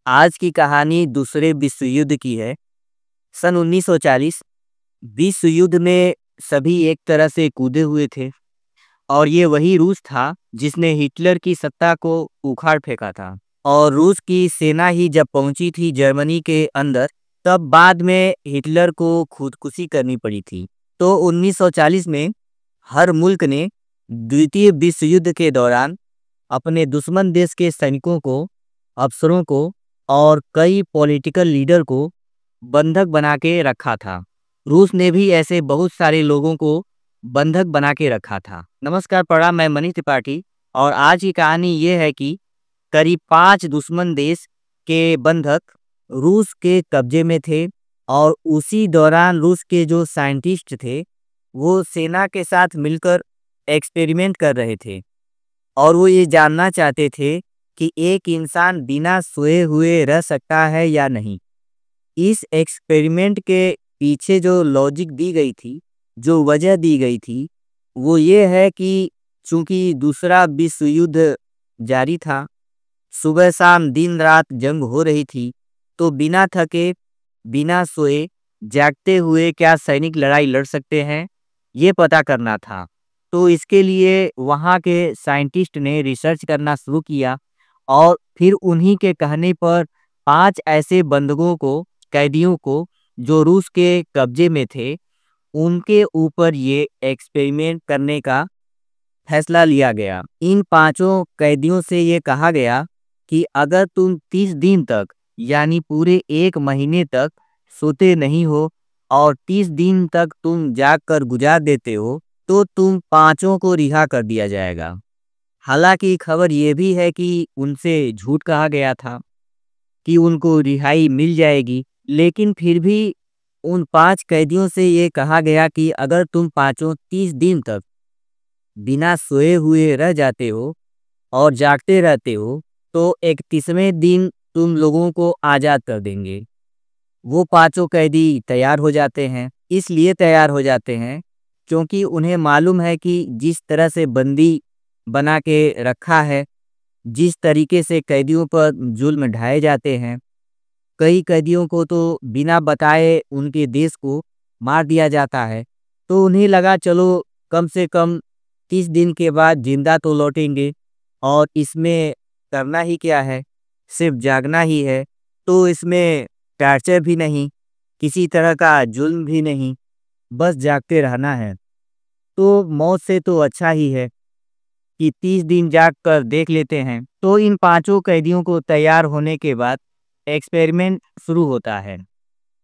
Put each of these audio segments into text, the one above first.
आज की कहानी दूसरे विश्व युद्ध की है। सन 1940 विश्व युद्ध में सभी एक तरह से कूदे हुए थे और ये वही रूस था जिसने हिटलर की सत्ता को उखाड़ फेंका था। और रूस की सेना ही जब पहुंची थी जर्मनी के अंदर, तब बाद में हिटलर को खुदकुशी करनी पड़ी थी। तो 1940 में हर मुल्क ने द्वितीय विश्व युद्ध के दौरान अपने दुश्मन देश के सैनिकों को, अफसरों को और कई पॉलिटिकल लीडर को बंधक बना के रखा था। रूस ने भी ऐसे बहुत सारे लोगों को बंधक बना के रखा था। नमस्कार, प्रणाम, मैं मनीष त्रिपाठी और आज की कहानी ये है कि करीब 5 दुश्मन देश के बंधक रूस के कब्जे में थे और उसी दौरान रूस के जो साइंटिस्ट थे वो सेना के साथ मिलकर एक्सपेरिमेंट कर रहे थे और वो ये जानना चाहते थे कि एक इंसान बिना सोए हुए रह सकता है या नहीं। इस एक्सपेरिमेंट के पीछे जो लॉजिक दी गई थी, जो वजह दी गई थी, वो ये है कि चूंकि दूसरा विश्व युद्ध जारी था, सुबह शाम दिन रात जंग हो रही थी, तो बिना थके, बिना सोए, जागते हुए क्या सैनिक लड़ाई लड़ सकते हैं, ये पता करना था। तो इसके लिए वहाँ के साइंटिस्ट ने रिसर्च करना शुरू किया और फिर उन्हीं के कहने पर 5 ऐसे बंधकों को, कैदियों को, जो रूस के कब्जे में थे, उनके ऊपर ये एक्सपेरिमेंट करने का फैसला लिया गया। इन 5 कैदियों से ये कहा गया कि अगर तुम 30 दिन तक यानी पूरे 1 महीने तक सोते नहीं हो और 30 दिन तक तुम जाग कर गुजार देते हो, तो तुम 5 को रिहा कर दिया जाएगा। हालांकि खबर ये भी है कि उनसे झूठ कहा गया था कि उनको रिहाई मिल जाएगी, लेकिन फिर भी उन 5 कैदियों से ये कहा गया कि अगर तुम 30 दिन तक बिना सोए हुए रह जाते हो और जागते रहते हो, तो 31वें दिन तुम लोगों को आज़ाद कर देंगे। वो 5 कैदी तैयार हो जाते हैं। इसलिए तैयार हो जाते हैं क्योंकि उन्हें मालूम है कि जिस तरह से बंदी बना के रखा है, जिस तरीके से कैदियों पर जुल्म ढाए जाते हैं, कई कैदियों को तो बिना बताए उनके देश को मार दिया जाता है। तो उन्हें लगा चलो कम से कम 30 दिन के बाद जिंदा तो लौटेंगे और इसमें करना ही क्या है, सिर्फ जागना ही है। तो इसमें टॉर्चर भी नहीं, किसी तरह का जुल्म भी नहीं, बस जागते रहना है। तो मौत से तो अच्छा ही है कि 30 दिन जाग कर देख लेते हैं। तो इन 5 कैदियों को तैयार होने के बाद एक्सपेरिमेंट शुरू होता है,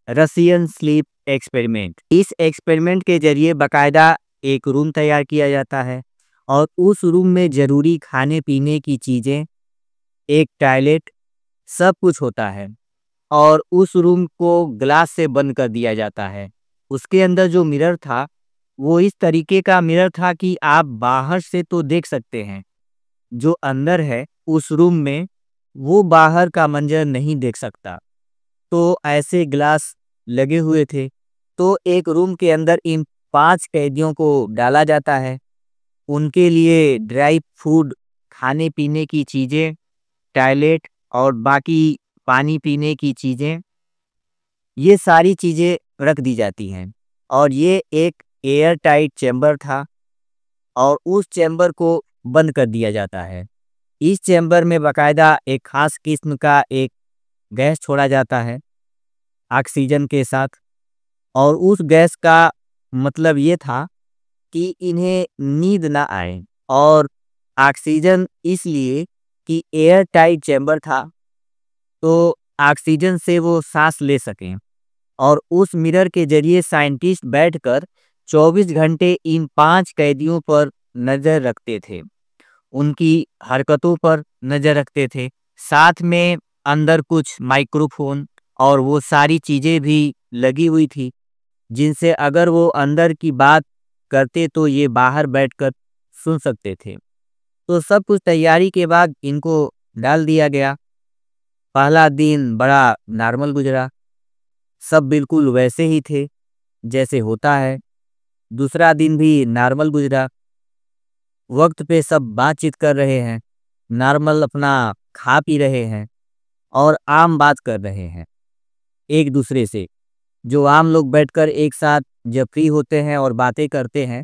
रशियन स्लीप एक्सपेरिमेंट। इस एक्सपेरिमेंट के जरिए बाकायदा एक रूम तैयार किया जाता है और उस रूम में जरूरी खाने पीने की चीज़ें, एक टॉयलेट, सब कुछ होता है और उस रूम को ग्लास से बंद कर दिया जाता है। उसके अंदर जो मिरर था वो इस तरीके का मिरर था कि आप बाहर से तो देख सकते हैं, जो अंदर है उस रूम में वो बाहर का मंजर नहीं देख सकता। तो ऐसे ग्लास लगे हुए थे। तो एक रूम के अंदर इन 5 कैदियों को डाला जाता है। उनके लिए ड्राई फूड, खाने पीने की चीज़ें, टॉयलेट और बाकी पानी पीने की चीज़ें, ये सारी चीज़ें रख दी जाती हैं और ये एक एयर टाइट चैम्बर था और उस चैम्बर को बंद कर दिया जाता है। इस चैम्बर में बाकायदा एक खास किस्म का एक गैस छोड़ा जाता है ऑक्सीजन के साथ और उस गैस का मतलब ये था कि इन्हें नींद ना आए और ऑक्सीजन इसलिए कि एयर टाइट चैम्बर था, तो ऑक्सीजन से वो सांस ले सकें। और उस मिरर के जरिए साइंटिस्ट बैठकर 24 घंटे इन 5 कैदियों पर नज़र रखते थे, उनकी हरकतों पर नज़र रखते थे। साथ में अंदर कुछ माइक्रोफोन और वो सारी चीज़ें भी लगी हुई थी, जिनसे अगर वो अंदर की बात करते तो ये बाहर बैठकर सुन सकते थे। तो सब कुछ तैयारी के बाद इनको डाल दिया गया। पहला दिन बड़ा नॉर्मल गुजरा, सब बिल्कुल वैसे ही थे जैसे होता है। दूसरा दिन भी नॉर्मल गुजरा, वक्त पे सब बातचीत कर रहे हैं, नॉर्मल अपना खा पी रहे हैं। और आम बात कर रहे हैं एक दूसरे से। जो आम लोग बैठकर एक साथ जब फ्री होते हैं और बातें करते हैं,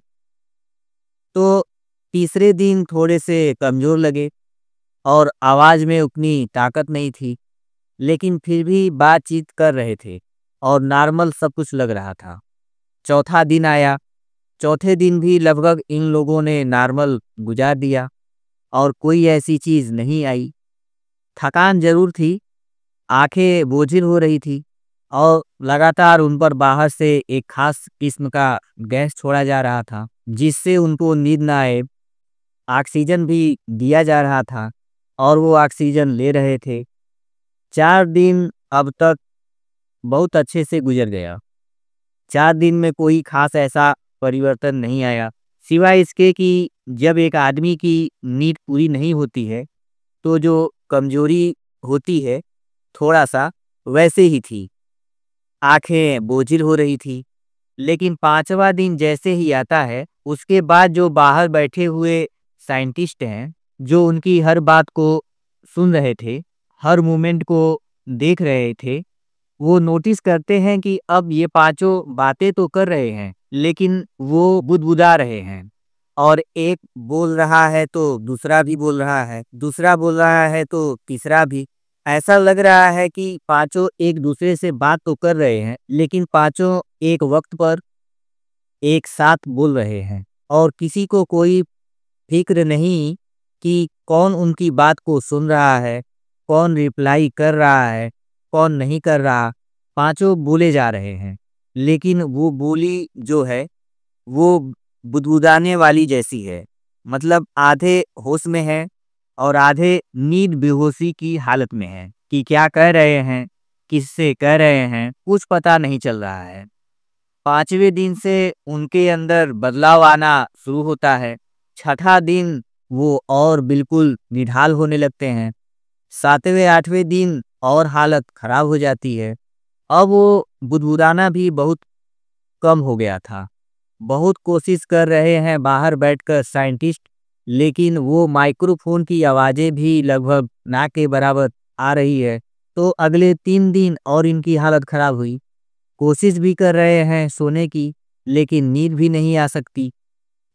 तो तीसरे दिन थोड़े से कमज़ोर लगे और आवाज़ में उतनी ताकत नहीं थी, लेकिन फिर भी बातचीत कर रहे थे और नॉर्मल सब कुछ लग रहा था। चौथा दिन आया, चौथे दिन भी लगभग इन लोगों ने नॉर्मल गुजार दिया और कोई ऐसी चीज़ नहीं आई। थकान ज़रूर थी, आंखें बोझिल हो रही थी और लगातार उन पर बाहर से एक खास किस्म का गैस छोड़ा जा रहा था, जिससे उनको नींद ना आए। ऑक्सीजन भी दिया जा रहा था और वो ऑक्सीजन ले रहे थे। 4 दिन अब तक बहुत अच्छे से गुजर गया। 4 दिन में कोई खास ऐसा परिवर्तन नहीं आया, सिवाय इसके कि जब एक आदमी की नींद पूरी नहीं होती है, तो जो कमज़ोरी होती है, थोड़ा-सा वैसे ही थी। आँखें बोझिल हो रही थी। लेकिन 5वां दिन जैसे ही आता है, उसके बाद जो बाहर बैठे हुए साइंटिस्ट हैं, जो उनकी हर बात को सुन रहे थे, हर मूवमेंट को देख रहे थे, वो नोटिस करते हैं कि अब ये पाँचों बातें तो कर रहे हैं, लेकिन वो बुदबुदा रहे हैं। और एक बोल रहा है तो दूसरा भी बोल रहा है, दूसरा बोल रहा है तो तीसरा भी। ऐसा लग रहा है कि पाँचों एक दूसरे से बात तो कर रहे हैं, लेकिन पाँचों एक वक्त पर एक साथ बोल रहे हैं और किसी को कोई फ़िक्र नहीं कि कौन उनकी बात को सुन रहा है, कौन रिप्लाई कर रहा है, कौन नहीं कर रहा। पाँचों बोले जा रहे हैं, लेकिन वो बोली जो है, वो बुदबुदाने वाली जैसी है। मतलब आधे होश में हैं और आधे नींद बेहोशी की हालत में हैं कि क्या कह रहे हैं, किससे कह रहे हैं, कुछ पता नहीं चल रहा है। 5वें दिन से उनके अंदर बदलाव आना शुरू होता है। छठा दिन वो और बिल्कुल निढाल होने लगते हैं। 7वें 8वें दिन और हालत खराब हो जाती है। अब वो बुदबुदाना भी बहुत कम हो गया था। बहुत कोशिश कर रहे हैं बाहर बैठकर साइंटिस्ट, लेकिन वो माइक्रोफोन की आवाज़ें भी लगभग ना के बराबर आ रही है। तो अगले 3 दिन और इनकी हालत खराब हुई। कोशिश भी कर रहे हैं सोने की, लेकिन नींद भी नहीं आ सकती,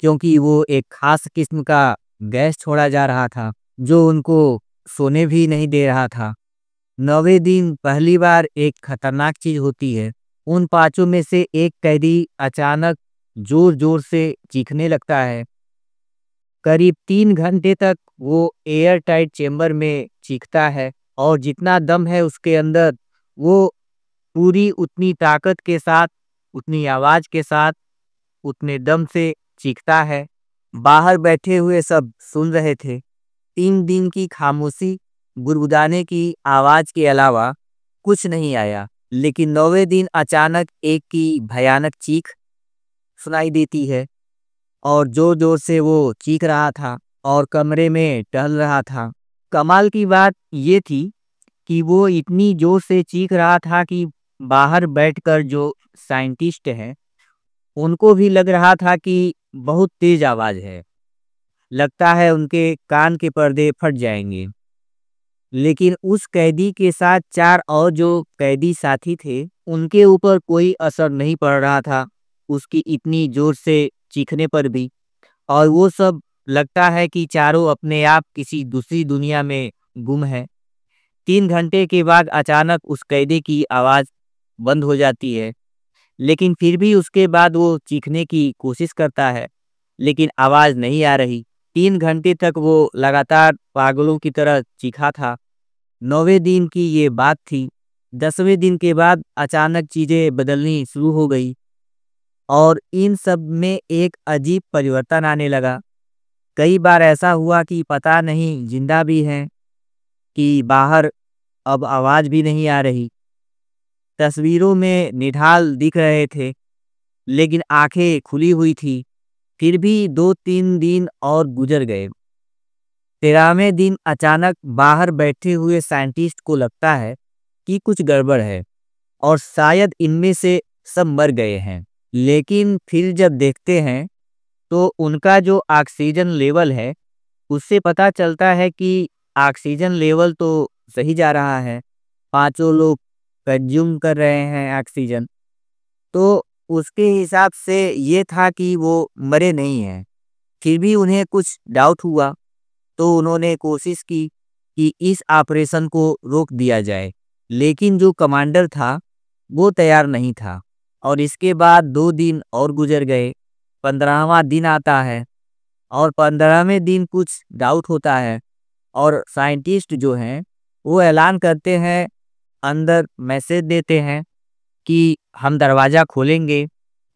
क्योंकि वो एक खास किस्म का गैस छोड़ा जा रहा था, जो उनको सोने भी नहीं दे रहा था। 9वें दिन पहली बार एक खतरनाक चीज़ होती है। उन पाँचों में से एक कैदी अचानक ज़ोर-ज़ोर से चीखने लगता है। करीब 3 घंटे तक वो एयर टाइट चेंबर में चीखता है और जितना दम है उसके अंदर, वो पूरी उतनी ताकत के साथ, उतनी आवाज़ के साथ, उतने दम से चीखता है। बाहर बैठे हुए सब सुन रहे थे। 3 दिन की खामोशी, गुदगुदाने की आवाज़ के अलावा कुछ नहीं आया। लेकिन 9वें दिन अचानक एक की भयानक चीख सुनाई देती है और ज़ोर-ज़ोर से वो चीख रहा था और कमरे में टहल रहा था। कमाल की बात ये थी कि वो इतनी ज़ोर से चीख रहा था कि बाहर बैठकर जो साइंटिस्ट हैं, उनको भी लग रहा था कि बहुत तेज़ आवाज़ है। लगता है उनके कान के पर्दे फट जाएँगे। लेकिन उस कैदी के साथ 4 और जो कैदी साथी थे, उनके ऊपर कोई असर नहीं पड़ रहा था, उसकी इतनी ज़ोर से चीखने पर भी। और वो सब लगता है कि चारों अपने आप किसी दूसरी दुनिया में गुम हैं। 3 घंटे के बाद अचानक उस कैदी की आवाज़ बंद हो जाती है, लेकिन फिर भी उसके बाद वो चीखने की कोशिश करता है, लेकिन आवाज़ नहीं आ रही। 3 घंटे तक वो लगातार पागलों की तरह चीखा था। 9वें दिन की ये बात थी। 10वें दिन के बाद अचानक चीज़ें बदलनी शुरू हो गई और इन सब में एक अजीब परिवर्तन आने लगा। कई बार ऐसा हुआ कि पता नहीं जिंदा भी हैं कि बाहर अब आवाज़ भी नहीं आ रही। तस्वीरों में निढाल दिख रहे थे, लेकिन आंखें खुली हुई थी। फिर भी 2-3 दिन और गुजर गए। 13वें दिन अचानक बाहर बैठे हुए साइंटिस्ट को लगता है कि कुछ गड़बड़ है और शायद इनमें से सब मर गए हैं। लेकिन फिर जब देखते हैं, तो उनका जो ऑक्सीजन लेवल है, उससे पता चलता है कि ऑक्सीजन लेवल तो सही जा रहा है, पांचों लोग कंज्यूम कर रहे हैं ऑक्सीजन। तो उसके हिसाब से ये था कि वो मरे नहीं हैं। फिर भी उन्हें कुछ डाउट हुआ, तो उन्होंने कोशिश की कि इस ऑपरेशन को रोक दिया जाए। लेकिन जो कमांडर था वो तैयार नहीं था। और इसके बाद 2 दिन और गुजर गए। 15वां दिन आता है और 15वें दिन कुछ डाउट होता है और साइंटिस्ट जो हैं वो ऐलान करते हैं, अंदर मैसेज देते हैं कि हम दरवाज़ा खोलेंगे,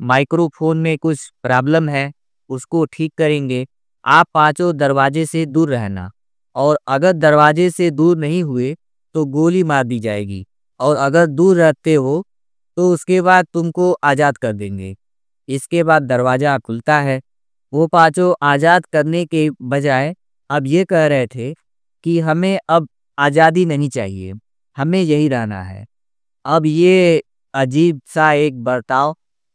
माइक्रोफोन में कुछ प्रॉब्लम है, उसको ठीक करेंगे। आप पाँचों दरवाजे से दूर रहना, और अगर दरवाजे से दूर नहीं हुए तो गोली मार दी जाएगी, और अगर दूर रहते हो तो उसके बाद तुमको आज़ाद कर देंगे। इसके बाद दरवाज़ा खुलता है। वो पाँचों आज़ाद करने के बजाय अब ये कह रहे थे कि हमें अब आज़ादी नहीं चाहिए, हमें यही रहना है। अब ये अजीब सा एक बर्ताव,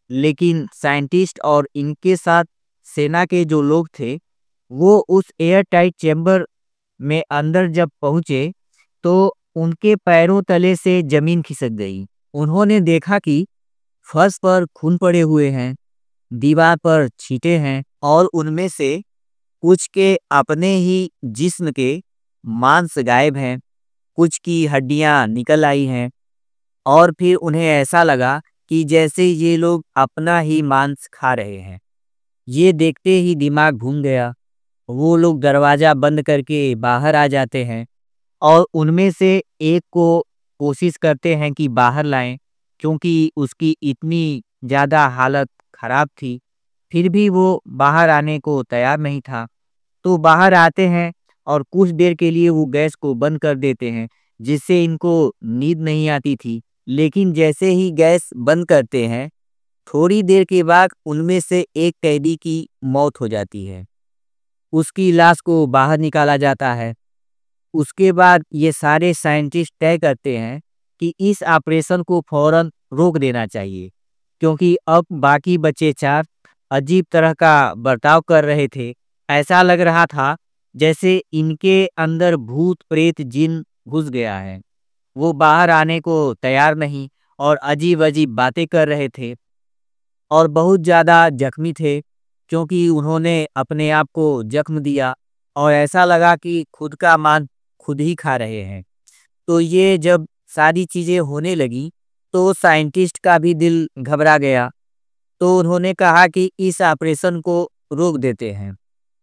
लेकिन साइंटिस्ट और इनके साथ सेना के जो लोग थे वो उस एयर टाइट चैम्बर में अंदर जब पहुंचे तो उनके पैरों तले से जमीन खिसक गई। उन्होंने देखा कि फर्श पर खून पड़े हुए हैं, दीवार पर छींटे हैं, और उनमें से कुछ के अपने ही जिस्म के मांस गायब हैं, कुछ की हड्डियां निकल आई हैं। और फिर उन्हें ऐसा लगा कि जैसे ये लोग अपना ही मांस खा रहे हैं। ये देखते ही दिमाग घूम गया। वो लोग दरवाज़ा बंद करके बाहर आ जाते हैं और उनमें से एक को कोशिश करते हैं कि बाहर लाएं, क्योंकि उसकी इतनी ज़्यादा हालत ख़राब थी। फिर भी वो बाहर आने को तैयार नहीं था। तो बाहर आते हैं और कुछ देर के लिए वो गैस को बंद कर देते हैं, जिससे इनको नींद नहीं आती थी। लेकिन जैसे ही गैस बंद करते हैं, थोड़ी देर के बाद उनमें से एक कैदी की मौत हो जाती है। उसकी लाश को बाहर निकाला जाता है। उसके बाद ये सारे साइंटिस्ट तय करते हैं कि इस ऑपरेशन को फौरन रोक देना चाहिए, क्योंकि अब बाकी बचे चार अजीब तरह का बर्ताव कर रहे थे। ऐसा लग रहा था जैसे इनके अंदर भूत प्रेत जिन घुस गया है। वो बाहर आने को तैयार नहीं और अजीब-अजीब बातें कर रहे थे, और बहुत ज़्यादा जख्मी थे, क्योंकि उन्होंने अपने आप को जख्म दिया और ऐसा लगा कि खुद का मांस खुद ही खा रहे हैं। तो ये जब सारी चीज़ें होने लगी तो साइंटिस्ट का भी दिल घबरा गया। तो उन्होंने कहा कि इस ऑपरेशन को रोक देते हैं।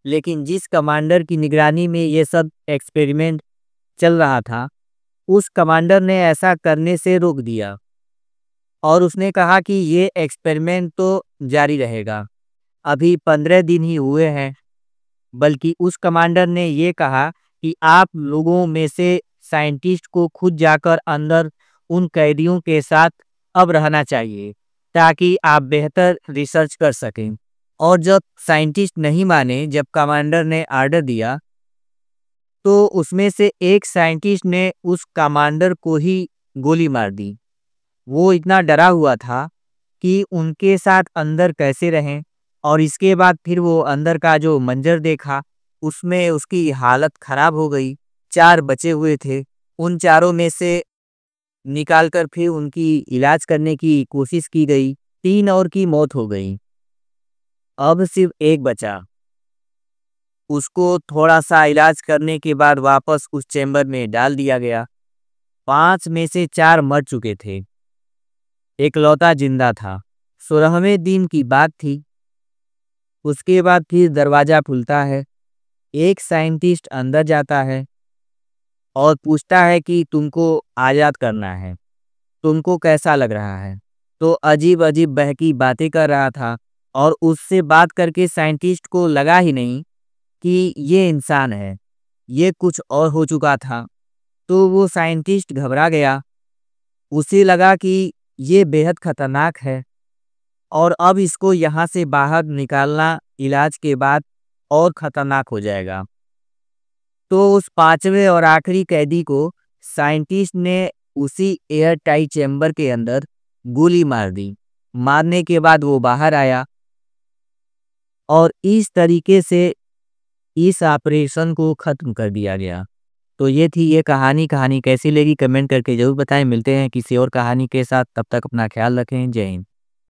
लेकिन जिस कमांडर की निगरानी में ये सब एक्सपेरिमेंट चल रहा था, उस कमांडर ने ऐसा करने से रोक दिया और उसने कहा कि ये एक्सपेरिमेंट तो जारी रहेगा। अभी 15 दिन ही हुए हैं। बल्कि उस कमांडर ने ये कहा कि आप लोगों में से साइंटिस्ट को खुद जाकर अंदर उन कैदियों के साथ अब रहना चाहिए, ताकि आप बेहतर रिसर्च कर सकें। और जब साइंटिस्ट नहीं माने, जब कमांडर ने आर्डर दिया, तो उसमें से एक साइंटिस्ट ने उस कमांडर को ही गोली मार दी। वो इतना डरा हुआ था कि उनके साथ अंदर कैसे रहें। और इसके बाद फिर वो अंदर का जो मंजर देखा, उसमें उसकी हालत खराब हो गई। 4 बचे हुए थे, उन चारों में से निकालकर फिर उनकी इलाज करने की कोशिश की गई। 3 और की मौत हो गई। अब सिर्फ एक बचा। उसको थोड़ा सा इलाज करने के बाद वापस उस चैम्बर में डाल दिया गया। 5 में से 4 मर चुके थे, इकलौता जिंदा था। 16वें दिन की बात थी। उसके बाद फिर दरवाज़ा खुलता है। एक साइंटिस्ट अंदर जाता है और पूछता है कि तुमको आज़ाद करना है, तुमको कैसा लग रहा है? तो अजीब-अजीब बहकी बातें कर रहा था, और उससे बात करके साइंटिस्ट को लगा ही नहीं कि ये इंसान है, ये कुछ और हो चुका था। तो वो साइंटिस्ट घबरा गया। उसे लगा कि ये बेहद खतरनाक है और अब इसको यहाँ से बाहर निकालना इलाज के बाद और खतरनाक हो जाएगा। तो उस 5वें और आखिरी कैदी को साइंटिस्ट ने उसी एयर टाइट चैम्बर के अंदर गोली मार दी। मारने के बाद वो बाहर आया, और इस तरीके से इस ऑपरेशन को खत्म कर दिया गया। तो ये थी ये कहानी कैसी लगी कमेंट करके ज़रूर बताएँ। मिलते हैं किसी और कहानी के साथ, तब तक अपना ख़्याल रखें। जय हिंद।